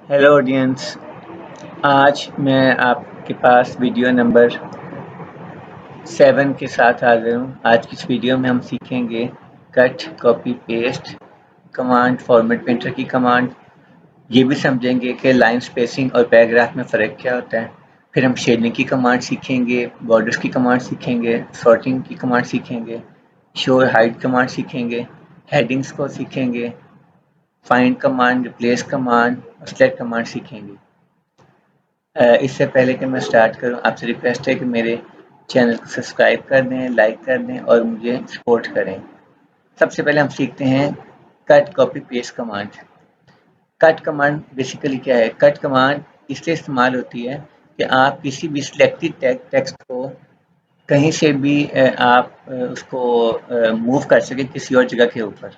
Hello audience. आज मैं आपके पास वीडियो नंबर 7 के साथ हाजिर हूँ। आज की इस वीडियो में हम सीखेंगे cut, copy, paste, command, format printer की कमांड। ये भी समझेंगे कि लाइन स्पेसिंग और पैराग्राफ में फ़र्क क्या होता है। फिर हम शेडिंग की कमांड सीखेंगे, बॉर्डर्स की कमांड सीखेंगे, सॉर्टिंग की कमांड सीखेंगे, शो और हाइड कमांड सीखेंगे, हेडिंग्स को सीखेंगे, फाइंड कमांड, रिप्लेस कमांड और सेलेक्ट कमांड सीखेंगे। इससे पहले कि मैं स्टार्ट करूं, आपसे रिक्वेस्ट है कि मेरे चैनल को सब्सक्राइब कर दें, लाइक कर दें और मुझे सपोर्ट करें। सबसे पहले हम सीखते हैं cut, copy, paste command. Cut command basically क्या है? कट कमांड इसलिए इस्तेमाल होती है कि आप किसी भी सिलेक्टेड टेक्स्ट को कहीं से भी आप उसको मूव कर सकें किसी और जगह के ऊपर।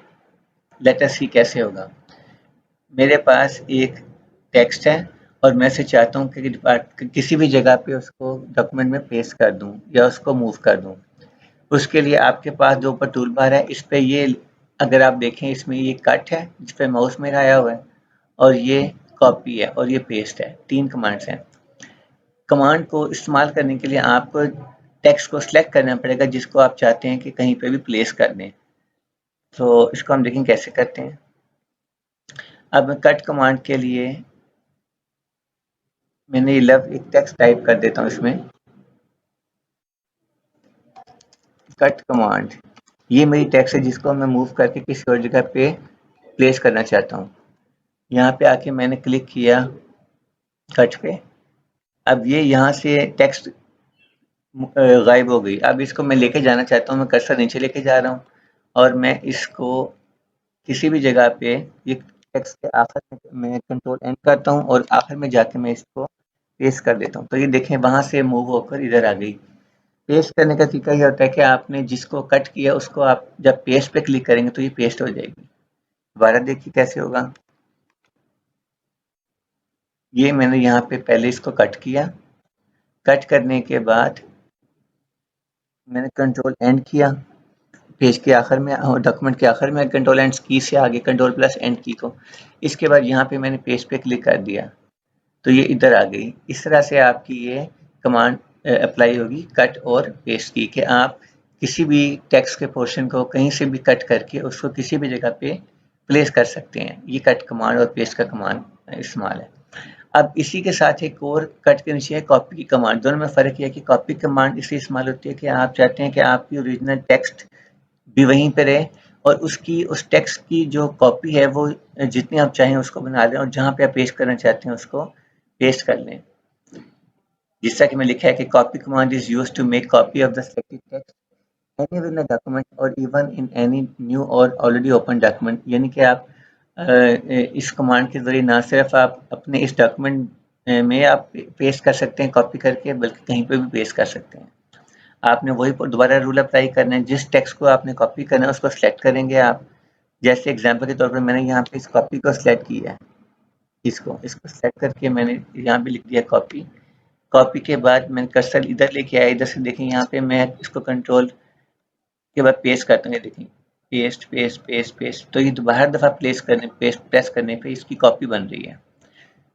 लेट अस सी कैसे होगा। मेरे पास एक टेक्स्ट है और मैं इसे चाहता हूँ कि किसी भी जगह पे उसको डॉक्यूमेंट में पेस्ट कर दूँ या उसको मूव कर दूँ। उसके लिए आपके पास जो ऊपर टूल बार है, इस पे ये अगर आप देखें, इसमें ये कट है जिस पे माउस मेरा आया हुआ है, और ये कॉपी है और ये पेस्ट है। 3 कमांड्स हैं। कमांड को इस्तेमाल करने के लिए आपको टेक्स्ट को सिलेक्ट करना पड़ेगा जिसको आप चाहते हैं कि कहीं पे भी प्लेस कर दें। तो इसको हम देखें कैसे करते हैं। अब मैं कट कमांड के लिए मैंने लव एक टेक्स्ट टाइप कर देता हूँ इसमें। कट कमांड, ये मेरी टेक्स्ट है जिसको मैं मूव करके किसी और जगह पे प्लेस करना चाहता हूँ। यहाँ पे आके मैंने क्लिक किया कट पे। अब ये यहाँ से टेक्स्ट गायब हो गई। अब इसको मैं लेके जाना चाहता हूँ, मैं कर्सर नीचे लेके जा रहा हूँ और मैं इसको किसी भी जगह पे, ये टेक्स्ट के आखिर में मैं कंट्रोल एंड करता हूँ और आखिर में जाके मैं इसको पेस्ट कर देता हूँ। तो ये देखें वहां से मूव होकर इधर आ गई। पेस्ट करने का तरीका ये होता है कि आपने जिसको कट किया उसको आप जब पेस्ट पे क्लिक करेंगे तो ये पेस्ट हो जाएगी। दोबारा देखिए कैसे होगा। ये मैंने यहाँ पे पहले इसको कट किया। कट करने के बाद मैंने कंट्रोल एंड किया पेज के आखिर में, डॉक्यूमेंट के आखिर में कंट्रोल एंड की से आगे कंट्रोल प्लस एंड की को। इसके बाद यहाँ पे मैंने पेज पे क्लिक कर दिया तो ये इधर आ गई। इस तरह से आपकी ये कमांड अप्लाई होगी कट और पेस्ट की, कि आप किसी भी टेक्स्ट के पोर्शन को कहीं से भी कट करके उसको किसी भी जगह पे प्लेस कर सकते हैं। ये कट कमांड और पेस्ट का कमांड इस्तेमाल है। अब इसी के साथ एक और कट के नीचे है कॉपी की कमांड। दोनों में फ़र्क यह है कि कॉपी कमांड इसलिए इस्तेमाल होती है कि आप चाहते हैं कि आपकी ओरिजिनल टेक्स्ट भी वहीं पे रहे और उसकी उस टेक्स्ट की जो कॉपी है वो जितनी आप चाहें उसको बना लें और जहाँ पे आप पेस्ट करना चाहते हैं उसको पेस्ट कर लें। जैसा कि मैं लिखा है कि copy command is used to make copy of the selected text anywhere in the document और इवन इन एनी न्यू और ऑलरेडी ओपन डॉक्यूमेंट। यानी कि आप इस कमांड के ज़रिए ना सिर्फ आप अपने इस डॉक्यूमेंट में आप पेस्ट कर सकते हैं कॉपी करके, बल्कि कहीं पे भी पेस्ट कर सकते हैं। आपने वही दोबारा रूल अप्लाई करना है। जिस टेक्स्ट को आपने कॉपी करना है उसको सिलेक्ट करेंगे आप। जैसे एग्जांपल के तौर पर मैंने यहाँ पे इस कॉपी को सिलेक्ट किया है। इसको सिलेक्ट करके मैंने यहाँ पे लिख दिया कॉपी। कॉपी के बाद मैंने कर्सर इधर लेके आया। इधर से देखें यहाँ पे मैं इसको कंट्रोल के बाद पेस्ट करता हूँ। ये देखें पेस्ट पेस्ट पेस्ट पेस्ट, तो ये दोबारा दफ़ा प्रेस करने पे इसकी कॉपी बन रही है।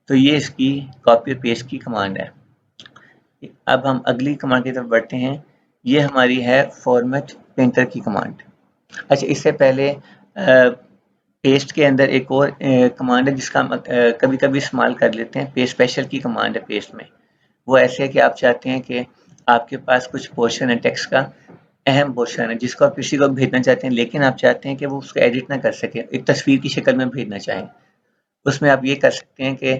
तो ये इसकी कॉपी और पेस्ट की कमांड है। अब हम अगली कमांड की तरफ बढ़ते हैं। ये हमारी है फॉर्मेट प्रिंटर की कमांड। अच्छा, इससे पहले पेस्ट के अंदर एक और कमांड है जिसका हम कभी कभी इस्तेमाल कर लेते हैं। पेस्ट स्पेशल की कमांड है पेस्ट में। वो ऐसे है कि आप चाहते हैं कि आपके पास कुछ पोर्शन है टेक्स्ट का, अहम पोर्शन है जिसको आप किसी को भेजना चाहते हैं, लेकिन आप चाहते हैं कि वो उसको एडिट ना कर सके, एक तस्वीर की शक्ल में भेजना चाहें। उसमें आप ये कर सकते हैं कि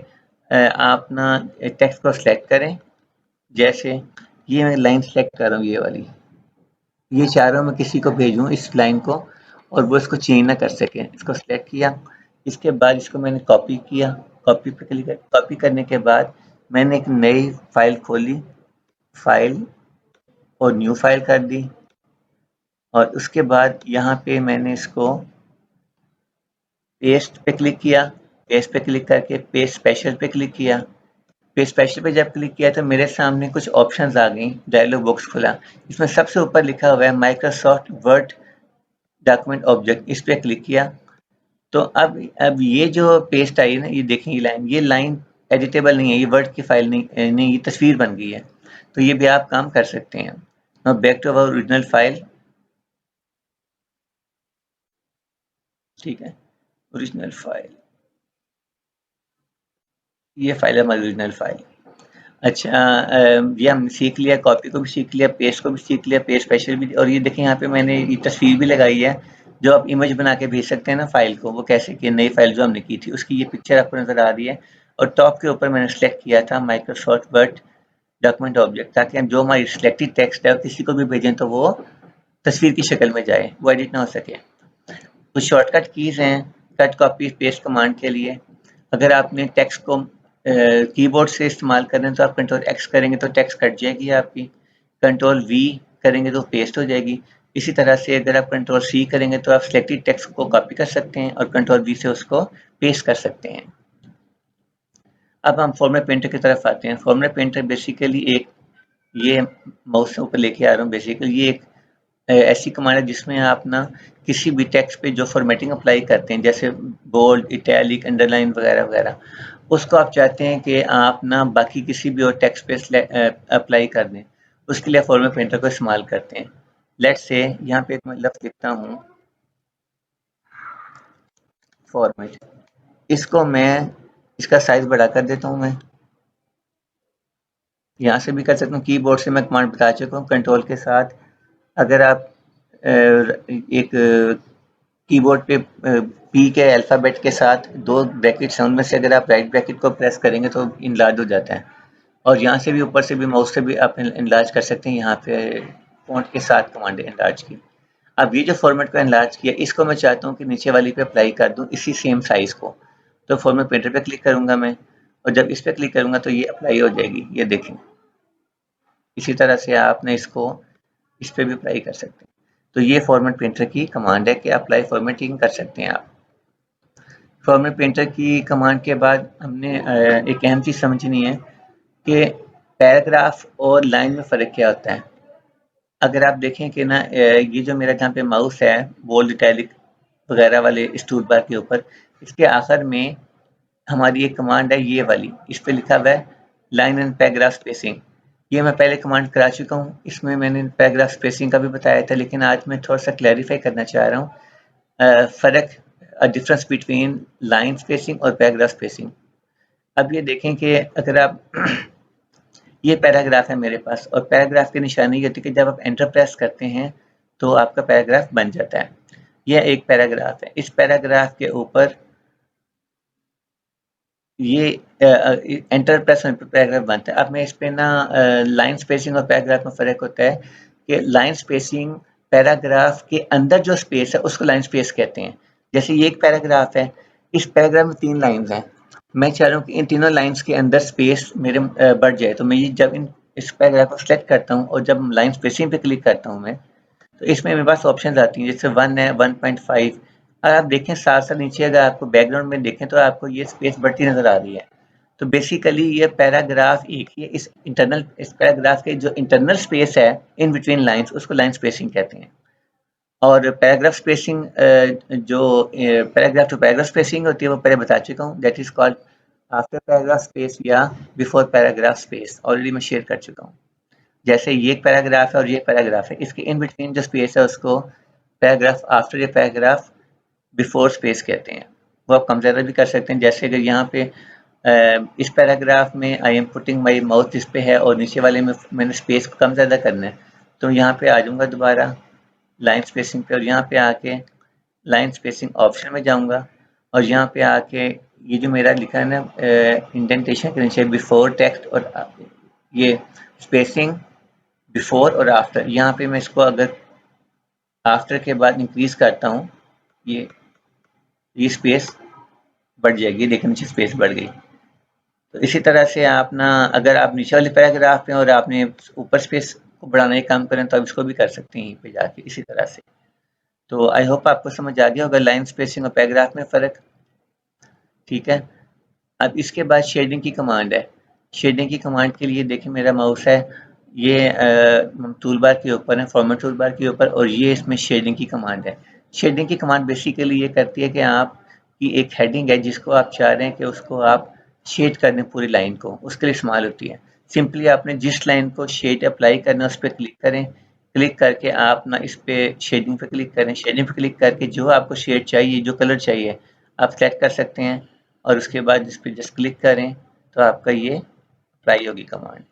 आप ना टेक्स्ट को सिलेक्ट करें। जैसे ये मैं लाइन सेलेक्ट कर रहा हूँ, ये वाली, ये चाह रहा हूँ मैं किसी को भेजूँ इस लाइन को और वो इसको चेंज ना कर सके। इसको सिलेक्ट किया, इसके बाद इसको मैंने कॉपी किया। कॉपी पे क्लिक, कॉपी करने के बाद मैंने एक नई फाइल खोली, फाइल और न्यू फाइल कर दी और उसके बाद यहाँ पे मैंने इसको पेस्ट पे क्लिक किया। पेस्ट पे क्लिक करके पेस्ट स्पेशल पे क्लिक किया। पेस्ट स्पेशल पे जब क्लिक किया तो मेरे सामने कुछ ऑप्शंस आ गई, डायलॉग बॉक्स खुला। इसमें सबसे ऊपर लिखा हुआ है माइक्रोसॉफ्ट वर्ड डॉक्यूमेंट ऑब्जेक्ट। इस पे क्लिक किया। तो अब ये जो पेस्ट आई है ना, ये देखें, ये लाइन एडिटेबल नहीं है, ये वर्ड की फाइल नहीं, ये तस्वीर बन गई है। तो ये भी आप काम कर सकते हैं। Now back to our original file. ठीक है, ओरिजिनल फाइल, ये फाइल है हमारी ओरिजिनल फाइल। अच्छा, ये हम सीख लिया, कॉपी को भी सीख लिया, पेस्ट को भी सीख लिया, पेस्ट स्पेशल भी। और ये देखें यहाँ पे मैंने ये तस्वीर भी लगाई है, जो आप इमेज बना के भेज सकते हैं ना फाइल को। वो कैसे कि नई फाइल जो हमने की थी उसकी ये पिक्चर आपको नजर आ रही है, और टॉप के ऊपर मैंने सेलेक्ट किया था माइक्रोसॉफ्ट वर्ड डॉक्यूमेंट ऑब्जेक्ट, ताकि हम जो हमारी सिलेक्टेड टेक्स्ट है किसी को भी भेजें तो वो तस्वीर की शक्ल में जाए, वो एडिट ना हो सके। कुछ शॉर्टकट कीज़ हैं कट कॉपी पेस्ट कमांड के लिए। अगर आपने टेक्स्ट को कीबोर्ड से इस्तेमाल कर रहे हैं तो आप कंट्रोल एक्स करेंगे तो टेक्स्ट कट जाएगी आपकी, कंट्रोल वी करेंगे तो पेस्ट हो जाएगी। इसी तरह से अगर आप कंट्रोल सी करेंगे तो आप सिलेक्टेड टेक्स्ट को कॉपी कर सकते हैं और कंट्रोल वी से उसको पेस्ट कर सकते हैं। अब हम फॉर्मेट पेंटर की तरफ आते हैं। फॉर्मेट पेंटर बेसिकली एक, ये माउस से ऊपर लेके आ रहा हूँ, बेसिकली ये एक ऐसी कमांड है जिसमें आप ना किसी भी टेक्स्ट पे जो फॉर्मेटिंग अप्लाई करते हैं, जैसे बोल्ड, इटैलिक, अंडरलाइन वगैरह वगैरह, उसको आप चाहते हैं कि आप ना बाकी किसी भी और टेक्स्ट पे अप्लाई कर दें। उसके लिए फॉर्मेट पेंटर को इस्तेमाल करते हैं। लेट्स से यहाँ पे एक मैं लफ्ज़ लिखता हूँ, फॉर्मेट। इसको मैं, इसका साइज बड़ा कर देता हूँ मैं। यहाँ से भी कर सकता हूँ, कीबोर्ड से मैं कमांड बता चुका हूँ कंट्रोल के साथ। अगर आप एक कीबोर्ड पे पी के अल्फ़ाबेट के साथ दो ब्रैकेट्स हैं, उनमें से अगर आप राइट ब्रैकेट को प्रेस करेंगे तो इनलार्ज हो जाता है। और यहाँ से भी ऊपर से भी माउस से भी आप इनलार्ज कर सकते हैं। यहाँ पे फ़ॉन्ट के साथ कमांड है इनलार्ज की। अब ये जो फॉर्मेट को इनलार्ज किया, इसको मैं चाहता हूँ कि नीचे वाली पे अप्लाई कर दूँ इसी सेम साइज़ को। तो फॉर्मेट पेंटर पे क्लिक करूँगा मैं, और जब इस पे क्लिक करूँगा तो ये अप्लाई हो जाएगी, ये देखें। इसी तरह से आपने इसको इस पे भी अप्लाई कर सकते हैं। तो ये फॉर्मेट पेंटर की कमांड है कि अप्लाई फॉर्मेटिंग कर सकते हैं आप। फॉर्मेट पेंटर की कमांड के बाद हमने एक अहम चीज़ समझनी है कि पैराग्राफ और लाइन में फ़र्क क्या होता है। अगर आप देखें कि ना ये जो मेरा जहाँ पे माउस है बोल्ड, इटैलिक वगैरह वाले इस टूल बार के ऊपर, इसके आखिर में हमारी एक कमांड है ये वाली, इस पे लिखा हुआ है लाइन एंड पैराग्राफ स्पेसिंग। ये मैं पहले कमांड करा चुका हूँ, इसमें मैंने पैराग्राफ स्पेसिंग का भी बताया था, लेकिन आज मैं थोड़ा सा क्लैरिफाई करना चाह रहा हूँ फ़र्क, डिफरेंस बिटवीन लाइन स्पेसिंग और पैराग्राफ स्पेसिंग। अब ये देखें कि अगर आप ये पैराग्राफ है मेरे पास, और पैराग्राफ की निशानी ये होती है कि जब आप एंटर प्रेस करते हैं तो आपका पैराग्राफ बन जाता है। यह एक पैराग्राफ है। इस पैराग्राफ के ऊपर ये एंटर प्रेस होने पे पैराग्राफ बनता है। अब मैं इस पे ना लाइन स्पेसिंग और पैराग्राफ में फ़र्क होता है कि लाइन स्पेसिंग, पैराग्राफ के अंदर जो स्पेस है उसको लाइन स्पेस कहते हैं। जैसे ये एक पैराग्राफ है, इस पैराग्राफ में 3 लाइन्स हैं। मैं चाह रहा हूँ कि इन तीनों लाइन्स के अंदर स्पेस मेरे बढ़ जाए, तो मैं ये जब इस पैराग्राफ को सेलेक्ट करता हूँ और जब लाइन स्पेसिंग पे क्लिक करता हूँ मैं, तो इसमें मेरे पास ऑप्शंस आती हैं, जैसे 1 है, 1.5। अगर आप देखें साथ-साथ नीचे, अगर आपको बैकग्राउंड में देखें तो आपको ये स्पेस बढ़ती नज़र आ रही है। तो बेसिकली ये पैराग्राफ एक ही है। इस पैराग्राफ के जो इंटरनल स्पेस है इन बिटवीन लाइन्स, उसको लाइन स्पेसिंग कहते हैं। और पैराग्राफ स्पेसिंग, जो पैराग्राफ टू पैराग्राफ स्पेसिंग होती है वो पहले बता चुका हूँ, that is called after paragraph space या बिफोर पैराग्राफ स्पेस, ऑलरेडी मैं शेयर कर चुका हूँ। जैसे ये एक पैराग्राफ है और ये एक पैराग्राफ है, इसके इन बिटवीन जो स्पेस है उसको पैराग्राफ आफ्टर या पैराग्राफ बिफोर स्पेस कहते हैं। वो आप कम ज़्यादा भी कर सकते हैं। जैसे अगर यहाँ पे इस पैराग्राफ में I am putting my mouth इस पे है और नीचे वाले में मैंने स्पेस को कम ज़्यादा करना है, तो यहाँ पे आ जाऊँगा दोबारा लाइन स्पेसिंग पे, और यहाँ पे आके लाइन स्पेसिंग ऑप्शन में जाऊँगा, और यहाँ पे आके ये जो मेरा लिखा है ना इंडेंटेशन के नीचे बिफोर टेक्स्ट और ये स्पेसिंग बिफोर और आफ्टर, यहाँ पे मैं इसको अगर आफ्टर के बाद इंक्रीज करता हूँ, ये स्पेस बढ़ जाएगी, लेकिन नीचे स्पेस बढ़ गई। तो इसी तरह से आप ना, अगर आप नीचे वाले पैराग्राफ में और आपने ऊपर स्पेस को बढ़ाने का काम करें तो आप इसको भी कर सकते हैं यहीं पे जाके इसी तरह से। तो आई होप आपको समझ आ गया होगा लाइन स्पेसिंग और पैराग्राफ में फ़र्क। ठीक है, अब इसके बाद शेडिंग की कमांड है। शेडिंग की कमांड के लिए देखिए मेरा माउस है, ये टूल बार के ऊपर है, फॉर्मेट टूल बार के ऊपर, और ये इसमें शेडिंग की कमांड है। शेडिंग की कमांड बेसिकली ये करती है कि आप की एक हेडिंग है जिसको आप चाह रहे हैं कि उसको आप शेड कर दें पूरी लाइन को, उसके लिए इस्तेमाल होती है। सिंपली आपने जिस लाइन को शेड अप्लाई करना है उस पर क्लिक करें, क्लिक करके आप ना इस पे शेडिंग पे क्लिक करें, शेडिंग पे क्लिक करके जो आपको शेड चाहिए, जो कलर चाहिए आप सेलेक्ट कर सकते हैं और उसके बाद इस पर जस्ट क्लिक करें तो आपका ये अप्लाई होगी कमांड।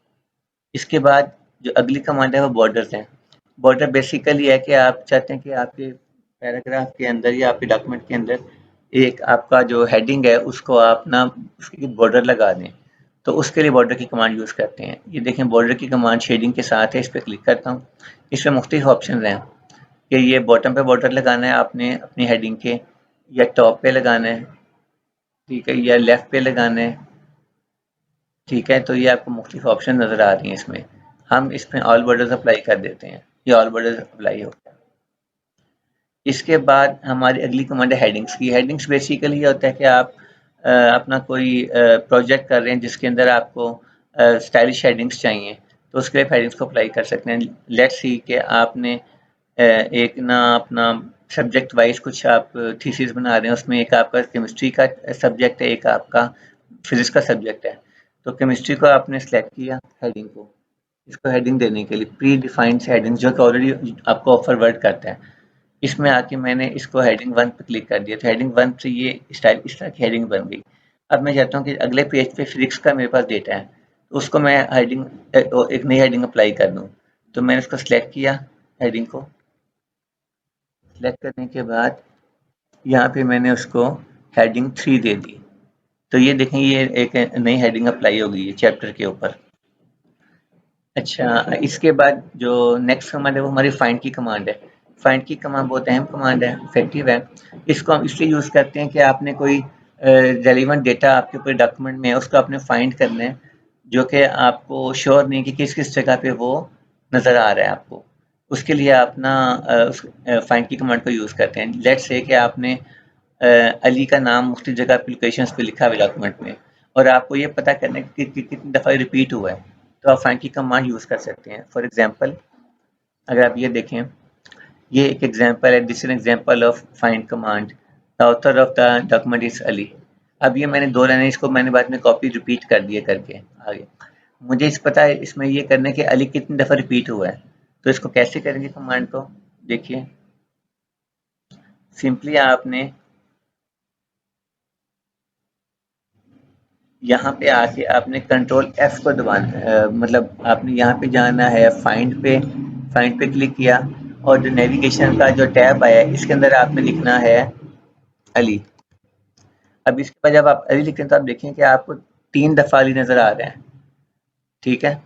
इसके बाद जो अगली कमांड है वो बॉर्डर्स है। बॉर्डर बेसिकली है कि आप चाहते हैं कि आपके पैराग्राफ के अंदर या आपके डॉक्यूमेंट के अंदर एक आपका जो हेडिंग है उसको आप ना उसकी बॉर्डर लगा दें, तो उसके लिए बॉर्डर की कमांड यूज़ करते हैं। ये देखें बॉर्डर की कमांड शेडिंग के साथ है, इस पर क्लिक करता हूँ। इसमें मुख्तलिफ ऑप्शन हैं कि ये बॉटम पे बॉर्डर लगाना है आपने अपनी हेडिंग के, या टॉप पे लगाना है, ठीक है, या लेफ्ट पे लगाना है, ठीक है। तो ये आपको मुख्तलिफ ऑप्शन नज़र आ रही हैं इसमें। हम इसमें ऑल बॉर्डर्स अप्लाई कर देते हैं, ये ऑल बॉर्डर्स अप्लाई हो गया। इसके बाद हमारी अगली कमांड है हेडिंग्स की। हेडिंग्स बेसिकली ये होता है कि आप अपना कोई प्रोजेक्ट कर रहे हैं जिसके अंदर आपको स्टाइलिश हेडिंग्स चाहिए, तो उसके लिए हेडिंग्स को अप्लाई कर सकते हैं। लेट्स सी कि आपने एक ना अपना सब्जेक्ट वाइज कुछ आप थीसिस बना रहे हैं, उसमें एक आपका केमिस्ट्री का सब्जेक्ट है, एक आपका फिजिक्स का सब्जेक्ट है। तो केमिस्ट्री को आपने सेलेक्ट किया हेडिंग को, इसको हेडिंग देने के लिए प्री डिफाइंड हेडिंग जो कि ऑलरेडी आपको ऑफर वर्ड करता है, इसमें आके मैंने इसको हेडिंग 1 पे क्लिक कर दिया, तो हेडिंग 1 से ये स्टाइल इस तरह की हेडिंग बन गई। अब मैं चाहता हूँ कि अगले पेज पे फिजिक्स का मेरे पास डेटा है, तो उसको मैं हेडिंग एक नई हेडिंग अप्लाई कर दूँ। तो मैंने उसको सिलेक्ट किया, हेडिंग को सिलेक्ट करने के बाद यहाँ पे मैंने उसको हेडिंग 3 दे दी। तो ये देखें ये एक नई हेडिंग अप्लाई हो गई है चैप्टर के ऊपर। अच्छा, इसके बाद जो नेक्स्ट कमांड है वो हमारी फाइंड की कमांड है। फाइंड की कमांड बहुत अहम कमांड है, इफेक्टिव है। इसको हम इसलिए यूज़ करते हैं कि आपने कोई रेलिवेंट डेटा आपके पूरे डॉक्यूमेंट में है, उसको आपने फाइंड करना है, जो कि आपको श्योर नहीं कि किस किस जगह पे वो नज़र आ रहा है आपको। उसके लिए आप ना उस फाइंड की कमांड को यूज़ करते हैं। लेट्स से कि आपने अली का नाम मुख्तलिफ जगह पे लोकेशंस पे लिखा हुआ है डॉक्यूमेंट में, और आपको ये पता करना है कि कितनी दफ़ा रिपीट हुआ है, तो आप फाइंड की कमांड यूज़ कर सकते हैं। फॉर एग्जांपल अगर आप ये देखें, ये एक एग्जांपल है, this is an example of find command, the author of the document is Ali. अब ये मैंने 2 लाइनें इसको मैंने बाद में कॉपी रिपीट कर दिए करके आगे। मुझे इस पता है इसमें ये करना है कि अली कितनी दफ़ा रिपीट हुआ है, तो इसको कैसे करेंगे कमांड को, देखिए सिंपली आपने यहाँ पे आके आपने कंट्रोल एफ को दबाना मतलब आपने यहाँ पे जाना है फाइंड पे क्लिक किया, और जो नेविगेशन का जो टैब आया है इसके अंदर आपने लिखना है अली। अब इसके बाद जब आप अली लिखते हैं तो आप देखें कि आपको 3 दफ़ा अली नज़र आ रहा है, ठीक है,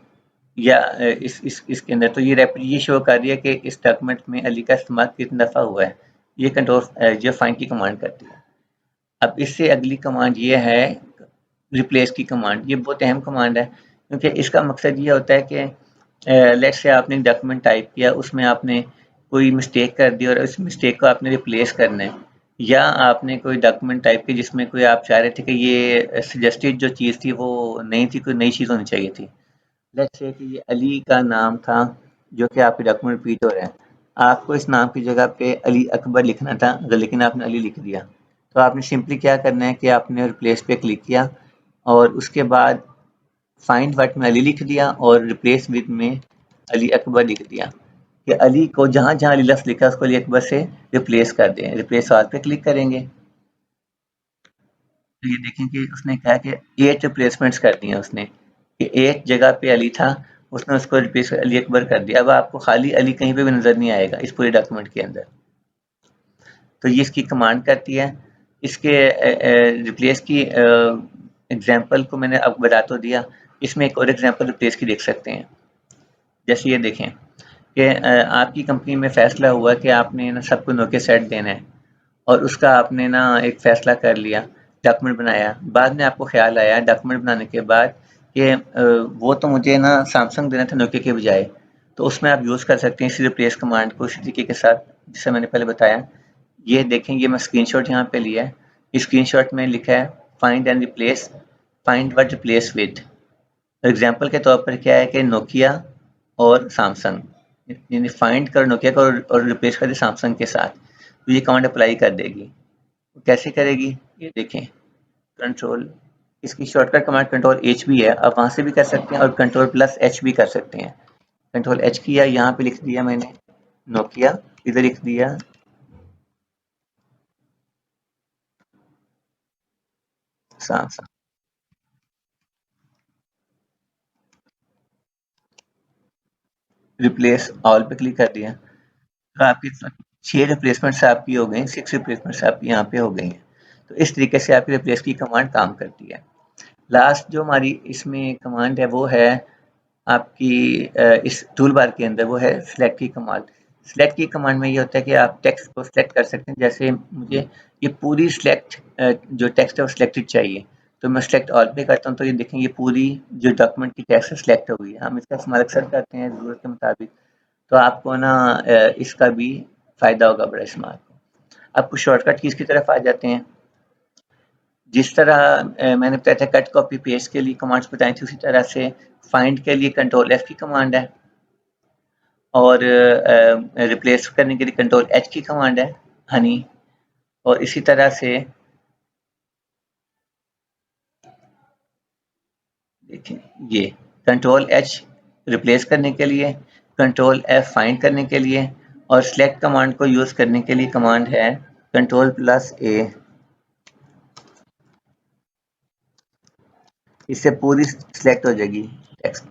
या इस इसके अंदर तो ये शो कर रही है कि इस डॉक्यूमेंट में अली का इस्तेमाल कितनी दफ़ा हुआ है। ये कंट्रोल जो फाइंड की कमांड करती है। अब इससे अगली कमांड ये है रिप्लेस की कमांड। ये बहुत अहम कमांड है क्योंकि इसका मकसद ये होता है कि लेट्स से आपने डॉक्यूमेंट टाइप किया, उसमें आपने कोई मिस्टेक कर दी और उस मिस्टेक को आपने रिप्लेस करना है, या आपने कोई डॉक्यूमेंट टाइप की जिसमें कोई आप चाह रहे थे कि ये सजेस्टेड जो चीज़ थी वो नहीं थी, कोई नई चीज़ होनी चाहिए थी। लेट्स से कि ये अली का नाम था जो कि आपके डॉक्यूमेंट रिपीट हो रहा है, आपको इस नाम की जगह पे अली अकबर लिखना था, लेकिन आपने अली लिख दिया। तो आपने सिंपली क्या करना है कि आपने रिप्लेस पे क्लिक किया और उसके बाद फाइंड वर्ड में अली लिख दिया और रिप्लेस विद में अली अकबर लिख दिया, कि अली को जहाँ जहाँ अली लफ्ज़ लिखा है उसको अली अकबर से रिप्लेस कर दें। रिप्लेस ऑल पे क्लिक करेंगे तो ये देखें कि उसने कहा कि 8 रिप्लेसमेंट्स कर दी हैं उसने, कि 8 जगह पे अली था, उसने उसको रिप्लेस अली अकबर कर दिया। अब आपको खाली अली कहीं पे भी नज़र नहीं आएगा इस पूरे डॉक्यूमेंट के अंदर। तो ये इसकी कमांड करती है। इसके रिप्लेस की एग्जांपल को मैंने अब बता तो दिया, इसमें एक और एग्जांपल रिप्लेस की देख सकते हैं। जैसे ये देखें कि आपकी कंपनी में फैसला हुआ कि आपने ना सबको नोकिया सेट देना है, और उसका आपने ना एक फ़ैसला कर लिया, डॉक्यूमेंट बनाया। बाद में आपको ख़्याल आया डॉक्यूमेंट बनाने के बाद कि वो तो मुझे ना सैमसंग देना था नोकिया के बजाय, तो उसमें आप यूज़ कर सकते हैं इसी रिप्लेस कमांड को इसी तरीके के साथ जिसे मैंने पहले बताया। ये देखें, ये मैं स्क्रीनशॉट यहाँ पे लिया है। इस स्क्रीनशॉट में लिखा है find and replace, find what replace with. Example के तौर पर क्या है कि नोकिया और सैमसंग, यानी फाइंड कर नोकिया को और रिप्लेस कर दे सैमसंग के साथ, तो ये कमांड अप्लाई कर देगी। कैसे करेगी ये देखें कंट्रोल, इसकी शॉर्टकट कमांड कंट्रोल एच भी है, आप वहां से भी कर सकते हैं और कंट्रोल प्लस एच भी कर सकते हैं। कंट्रोल एच किया, यहाँ पे लिख दिया मैंने नोकिया, इधर लिख दिया सैमसंग, रिप्लेस ऑल पे क्लिक कर दिया, तो आपकी 6 रिप्लेसमेंट्स आपकी हो गई, 6 रिप्लेसमेंट्स आपकी यहाँ पे हो गई हैं। तो इस तरीके से आपकी रिप्लेस की कमांड काम करती है। लास्ट जो हमारी इसमें कमांड है वो है आपकी इस टूल बार के अंदर, वो है सिलेक्ट की कमांड। सिलेक्ट की कमांड में ये होता है कि आप टेक्स्ट को सिलेक्ट कर सकते हैं। जैसे मुझे ये पूरी सिलेक्ट जो टेक्स्ट है वो सिलेक्टेड चाहिए, तो मैं सिलेक्ट ऑल पे करता हूँ, तो ये देखें ये पूरी जो डॉक्यूमेंट की टेक्स्ट है सिलेक्ट हो गई है। हम इसका इस्तेमाल अक्सर करते हैं ज़रूरत के मुताबिक, तो आपको ना इसका भी फ़ायदा होगा बड़ा इस्तेमाल। अब कुछ शॉर्टकट कीज़ की तरफ आ जाते हैं। जिस तरह मैंने बताया था कट कॉपी पेस्ट के लिए कमांड्स बताई थी, उसी तरह से फाइंड के लिए कंट्रोल एफ की कमांड है, और रिप्लेस करने के लिए कंट्रोल एच की कमांड है, हनी। और इसी तरह से देखें ये कंट्रोल एच रिप्लेस करने के लिए, कंट्रोल एफ फाइंड करने के लिए, और सिलेक्ट कमांड को यूज़ करने के लिए कमांड है कंट्रोल प्लस ए। इससे पूरी सिलेक्ट हो जाएगी टेक्स्ट।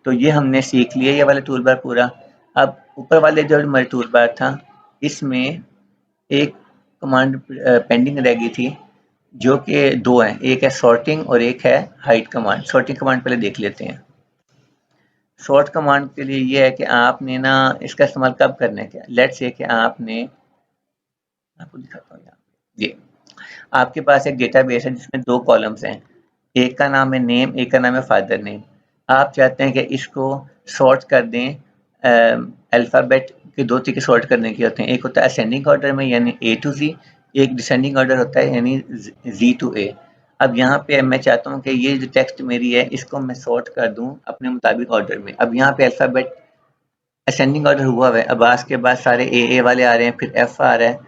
तो ये हमने सीख लिया ये वाला टूल बार पूरा। अब ऊपर वाले जो हमारे टूल बार था, इसमें एक कमांड पेंडिंग रह गई थी, जो कि दो हैं, एक है सॉर्टिंग और एक है हाइड कमांड। सॉर्टिंग कमांड पहले देख लेते हैं। सॉर्ट कमांड के लिए ये है कि आपने ना इसका इस्तेमाल कब करना है, क्या लेट्स से कि आपने, आपको दिखाता हूँ यहाँ ये आपके पास एक डेटाबेस है जिसमें 2 कॉलम्स हैं, एक का नाम है नेम, एक का नाम है फादर नेम। आप चाहते हैं कि इसको सॉर्ट कर दें, अल्फ़ाबेट के 2 तरीके सॉर्ट करने के होते हैं, एक होता है असेंडिंग ऑर्डर में यानी ए टू ज़ी, एक डिसेंडिंग ऑर्डर होता है यानी ज़ी टू ए। अब यहाँ पे मैं चाहता हूँ कि ये जो टेक्स्ट मेरी है इसको मैं सॉर्ट कर दूँ अपने मुताबिक ऑर्डर में। अब यहाँ पे अल्फ़ाबेट असेंडिंग ऑर्डर हुआ हुआ है, अब आज के बाद सारे ए वाले आ रहे हैं, फिर एफ आ रहा है,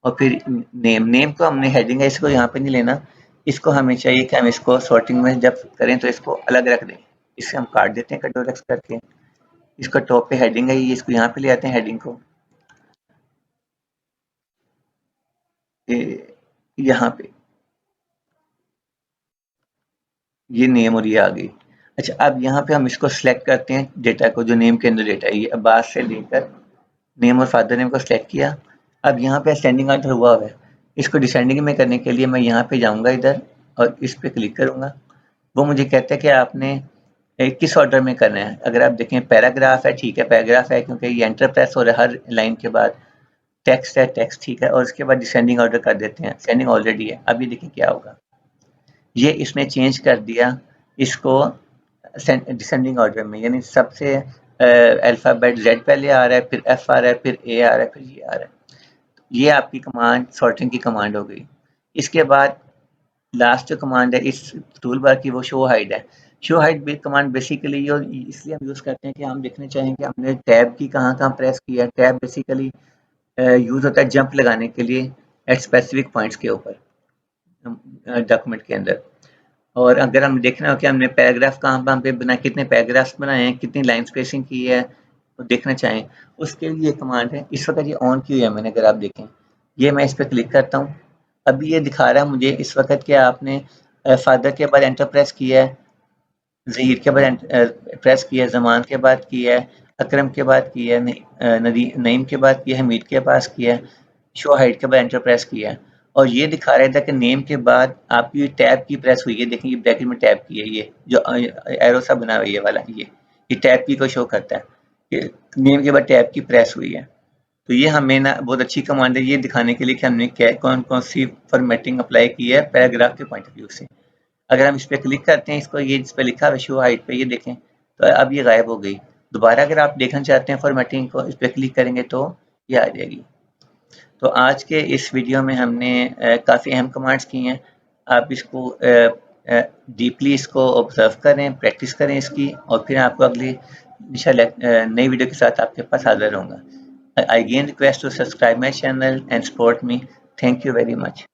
और फिर नेम। नेम को हमने हेडिंग है, इसको यहाँ पे नहीं लेना, इसको हमें चाहिए कि हम इसको सॉर्टिंग में जब करें तो इसको अलग रख दें। इसे हम काट देते हैं कंट्रोल एक्स करके, इसका टॉप पे हेडिंग है, ये इसको यहाँ पे ले आते हैं हेडिंग को, ये यहाँ पे ये नेम और ये आ गई। अच्छा, अब यहाँ पे हम इसको सिलेक्ट करते हैं डेटा को, जो नेम के अंदर डेटा है, ये अब्बास से लेकर नेम और फादर नेम को सिलेक्ट किया। अब यहाँ पे असेंडिंग ऑर्डर हुआ हुआ है, इसको डिसेंडिंग में करने के लिए मैं यहाँ पे जाऊँगा इधर और इस पे क्लिक करूँगा। वो मुझे कहता है कि आपने किस ऑर्डर में करना है। अगर आप देखें पैराग्राफ है, ठीक है पैराग्राफ है, क्योंकि ये एंटर प्रेस हो रहा है हर लाइन के बाद। टेक्स्ट है, टेक्स्ट ठीक है, और उसके बाद डिसेंडिंग ऑर्डर कर देते हैं, सेंडिंग ऑलरेडी है। अभी देखिए क्या होगा, ये इसने चेंज कर दिया इसको डिसेंडिंग ऑर्डर में, यानी सबसे अल्फ़ाबेट जेड पहले आ रहा है, फिर एफ आ रहा है, फिर ए आ रहा है, फिर ये आ रहा है। ये आपकी कमांड सॉर्टिंग की कमांड हो गई। इसके बाद लास्ट जो कमांड है इस टूल बार की, वो शो हाइड है। शो हाइड कमांड बेसिकली ये इसलिए हम यूज़ करते हैं कि हम देखना चाहें कि हमने टैब की कहाँ-कहाँ प्रेस किया है। टैब बेसिकली यूज़ होता है जंप लगाने के लिए एट स्पेसिफिक पॉइंट्स के ऊपर डॉक्यूमेंट के अंदर। और अगर हम देखना हो कि हमने पैराग्राफ कहाँ पे बनाए, कितने पैराग्राफ्स बनाए हैं, कितनी लाइन स्पेसिंग की है, तो देखना चाहें, उसके लिए कमांड है। इस वक्त ये ऑन की हुई है मैंने, अगर आप देखें, ये मैं इस पर क्लिक करता हूँ, अभी ये दिखा रहा है मुझे इस वक्त कि आपने फादर के बाद एंटर प्रेस किया है, ज़हीर के बाद प्रेस किया है, ज़मान के बाद किया है, अकरम के बाद किया है, नईम के बाद किया है, हमीद के पास किया है, शो हाइड के बाद एंटर प्रेस किया है। और ये दिखा रहा था कि नेम के बाद आपकी टैब की प्रेस हुई है। देखिए ये ब्रैकेट में टैब की है, ये जो एरो सा बना हुआ है ये वाला, ये टैब की को शो करता है कि नेम के बाद टैब की प्रेस हुई है। तो ये हमें ना बहुत अच्छी कमांड है, ये दिखाने के लिए कि हमने क्या कौन कौन सी फॉर्मेटिंग अप्लाई की है पैराग्राफ के पॉइंट ऑफ व्यू से। अगर हम इस पर क्लिक करते हैं, इसको ये जिस पर लिखा है शो हाइट पे, ये देखें तो अब ये गायब हो गई। दोबारा अगर आप देखना चाहते हैं फॉर्मेटिंग को, इस पर क्लिक करेंगे तो ये आ जाएगी। तो आज के इस वीडियो में हमने काफ़ी अहम कमांड्स की हैं। आप इसको डीपली इसको ऑब्जर्व करें, प्रैक्टिस करें इसकी, और फिर आपको अगली इंशाल्लाह नई वीडियो के साथ आपके पास हाजिर होऊंगा। I again request to subscribe my channel and support me. Thank you very much.